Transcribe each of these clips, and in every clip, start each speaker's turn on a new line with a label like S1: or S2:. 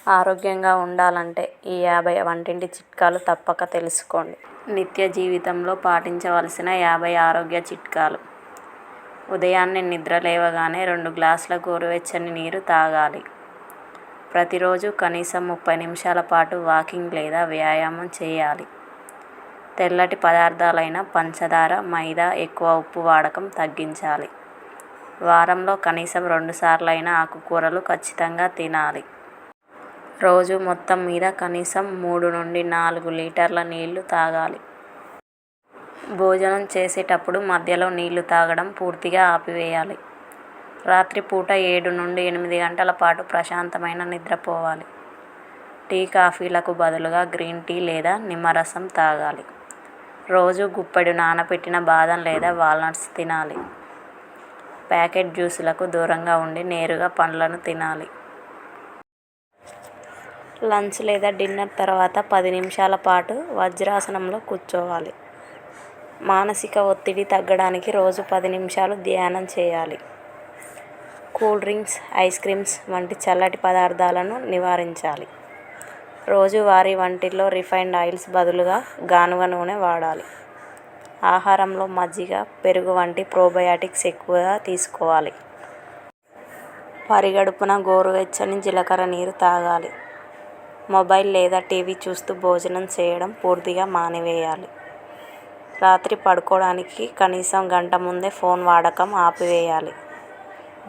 S1: ఆరోగ్యంగా ఉండాలంటే ఈ 50 వంటింటి చిట్కాలు తప్పక తెలుసుకోండి. నిత్య జీవితంలో పాటించవలసిన 50 ఆరోగ్య చిట్కాలు. ఉదయాన్నే నిద్ర లేవగానే 2 గ్లాసుల గోరువెచ్చని నీరు తాగాలి. ప్రతిరోజు కనీసం 30 నిమిషాల పాటు వాకింగ్ లేదా వ్యాయామం చేయాలి. తెల్లటి పదార్థాలైన పంచదార, మైదా, ఎక్కువ ఉప్పు వాడకం తగ్గించాలి. వారంలో కనీసం 2 సార్లైనా ఆకుకూరలు ఖచ్చితంగా తినాలి. రోజు మొత్తం మీద కనీసం 3 నుండి 4 లీటర్ల నీళ్లు తాగాలి. భోజనం చేసేటప్పుడు మధ్యలో నీళ్లు తాగడం పూర్తిగా ఆపివేయాలి. రాత్రిపూట 7 నుండి 8 గంటల పాటు ప్రశాంతమైన నిద్రపోవాలి. టీ, కాఫీలకు బదులుగా గ్రీన్ టీ లేదా నిమ్మరసం తాగాలి. రోజు గుప్పెడు నానబెట్టిన బాదం లేదా వాల్నట్స్ తినాలి. ప్యాకెట్ జ్యూసులకు దూరంగా ఉండి నేరుగా పండ్లను తినాలి. లంచ్ లేదా డిన్నర్ తర్వాత 10 నిమిషాల పాటు వజ్రాసనంలో కూర్చోవాలి. మానసిక ఒత్తిడి తగ్గడానికి రోజు 10 నిమిషాలు ధ్యానం చేయాలి. కూల్ డ్రింక్స్, ఐస్ క్రీమ్స్ వంటి చల్లటి పదార్థాలను నివారించాలి. రోజువారీ వంటిల్లో రిఫైన్డ్ ఆయిల్స్ బదులుగా గానుగ నూనె వాడాలి. ఆహారంలో మజ్జిగ, పెరుగు వంటి ప్రోబయాటిక్స్ ఎక్కువగా తీసుకోవాలి. పరిగడుపున గోరువెచ్చని జీలకర్ర నీరు తాగాలి. మొబైల్ లేదా టీవీ చూస్తూ భోజనం చేయడం పూర్తిగా మానివేయాలి. రాత్రి పడుకోవడానికి కనీసం గంట ముందే ఫోన్ వాడకం ఆపివేయాలి.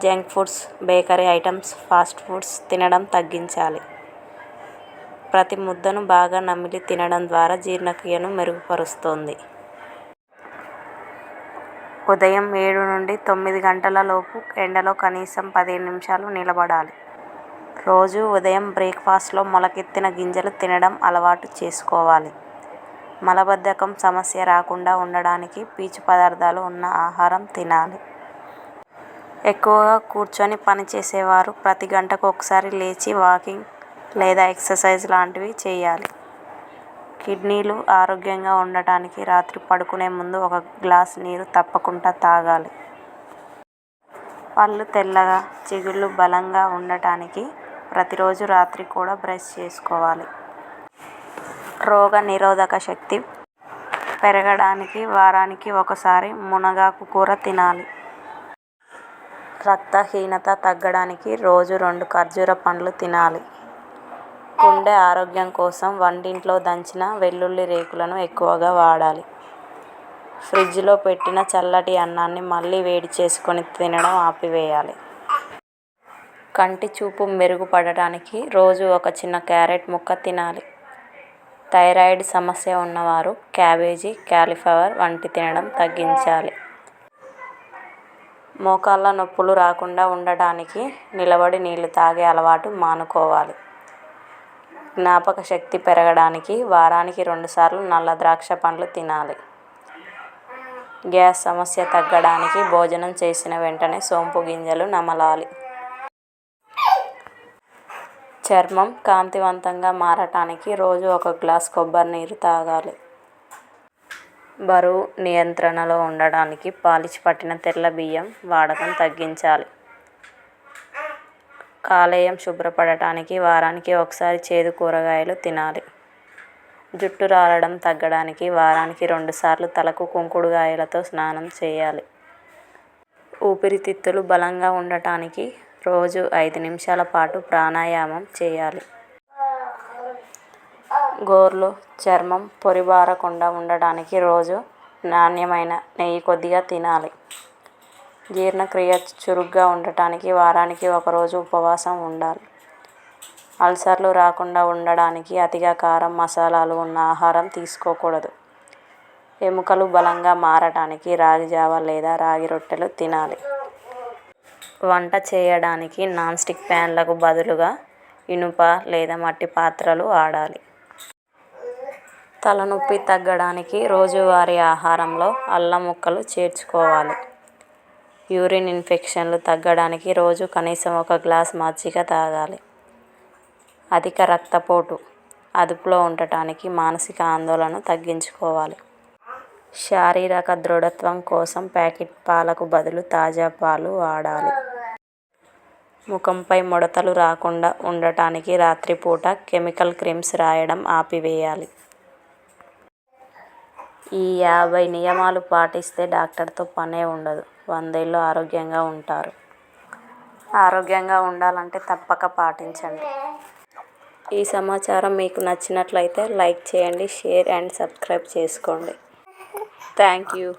S1: Junk foods, bakery items, fast foods తినడం తగ్గించాలి. ప్రతి ముద్దను బాగా నమిలి తినడం ద్వారా జీర్ణక్రియను మెరుగుపరుస్తుంది. ఉదయం 7 నుండి 9 గంటల లోపు ఎండలో కనీసం 15 నిమిషాలు నిలబడాలి. రోజు ఉదయం బ్రేక్ఫాస్ట్లో మొలకెత్తిన గింజలు తినడం అలవాటు చేసుకోవాలి. మలబద్ధకం సమస్య రాకుండా ఉండడానికి పీచు పదార్థాలు ఉన్న ఆహారం తినాలి. ఎక్కువగా కూర్చొని పనిచేసేవారు ప్రతి గంటకు ఒకసారి లేచి వాకింగ్ లేదా ఎక్సర్సైజ్ లాంటివి చేయాలి. కిడ్నీలు ఆరోగ్యంగా ఉండటానికి రాత్రి పడుకునే ముందు 1 గ్లాసు నీరు తప్పకుండా తాగాలి. పళ్ళు తెల్లగా, చిగుళ్ళు బలంగా ఉండటానికి ప్రతిరోజు రాత్రి కూడా బ్రష్ చేసుకోవాలి. రోగ నిరోధక శక్తి పెరగడానికి వారానికి ఒకసారి మునగాకు కూర తినాలి. రక్తహీనత తగ్గడానికి రోజు 2 ఖర్జూర పండ్లు తినాలి. గుండె ఆరోగ్యం కోసం వంటింట్లో దంచిన వెల్లుల్లి రేకులను ఎక్కువగా వాడాలి. ఫ్రిడ్జ్లో పెట్టిన చల్లటి అన్నాన్ని మళ్లీ వేడి చేసుకొని తినడం ఆపివేయాలి. కంటి చూపు మెరుగుపడటానికి రోజు ఒక చిన్న క్యారెట్ ముక్క తినాలి. థైరాయిడ్ సమస్య ఉన్నవారు క్యాబేజీ, కాలీఫ్లవర్ వంటి తినడం తగ్గించాలి. మోకాళ్ల నొప్పులు రాకుండా ఉండటానికి నిలబడి నీళ్లు తాగే అలవాటు మానుకోవాలి. జ్ఞాపక శక్తి పెరగడానికి వారానికి 2 సార్లు నల్ల ద్రాక్ష పండ్లు తినాలి. గ్యాస్ సమస్య తగ్గడానికి భోజనం చేసిన వెంటనే సోంపు గింజలు నమలాలి. చర్మం కాంతివంతంగా మారటానికి రోజు 1 గ్లాసు కొబ్బరి నీరు తాగాలి. బరువు నియంత్రణలో ఉండడానికి పాలిష్ పట్టిన తెల్ల బియ్యం వాడకం తగ్గించాలి. కాలేయం శుభ్రపడటానికి వారానికి ఒకసారి చేదు కూరగాయలు తినాలి. జుట్టు రాలడం తగ్గడానికి వారానికి 2 సార్లు తలకు కుంకుడుగాయలతో స్నానం చేయాలి. ఊపిరితిత్తులు బలంగా ఉండటానికి రోజు 5 నిమిషాల పాటు ప్రాణాయామం చేయాలి. గోర్లు, చర్మం పొరిబారకుండా ఉండడానికి రోజు నాణ్యమైన నెయ్యి కొద్దిగా తినాలి. జీర్ణక్రియ చురుగ్గా ఉండటానికి వారానికి 1 రోజు ఉపవాసం ఉండాలి. అల్సర్లు రాకుండా ఉండడానికి అతిగా కారం, మసాలాలు ఉన్న ఆహారం తీసుకోకూడదు. ఎముకలు బలంగా మారటానికి రాగి జావ లేదా రాగి రొట్టెలు తినాలి. వంట చేయడానికి నాన్ స్టిక్ ప్యాన్లకు బదులుగా ఇనుప లేదా మట్టి పాత్రలు వాడాలి. తలనొప్పి తగ్గడానికి రోజువారీ ఆహారంలో అల్లం ముక్కలు చేర్చుకోవాలి. యూరిన్ ఇన్ఫెక్షన్లు తగ్గడానికి రోజు కనీసం 1 గ్లాసు మజ్జిగ తాగాలి. అధిక రక్తపోటు అదుపులో ఉండటానికి మానసిక ఆందోళనను తగ్గించుకోవాలి. శారీరక దృఢత్వం కోసం ప్యాకెట్ పాలకు బదులు తాజా పాలు వాడాలి. ముఖంపై ముడతలు రాకుండా ఉండటానికి రాత్రిపూట కెమికల్ క్రీమ్స్ రాయడం ఆపివేయాలి. ఈ 50 నియమాలు పాటిస్తే డాక్టర్తో పనే ఉండదు. 100 ఏళ్లు ఆరోగ్యంగా ఉంటారు. ఆరోగ్యంగా ఉండాలంటే తప్పక పాటించండి. ఈ సమాచారం మీకు నచ్చినట్లయితే లైక్ చేయండి, షేర్ అండ్ సబ్స్క్రైబ్ చేసుకోండి. Thank you.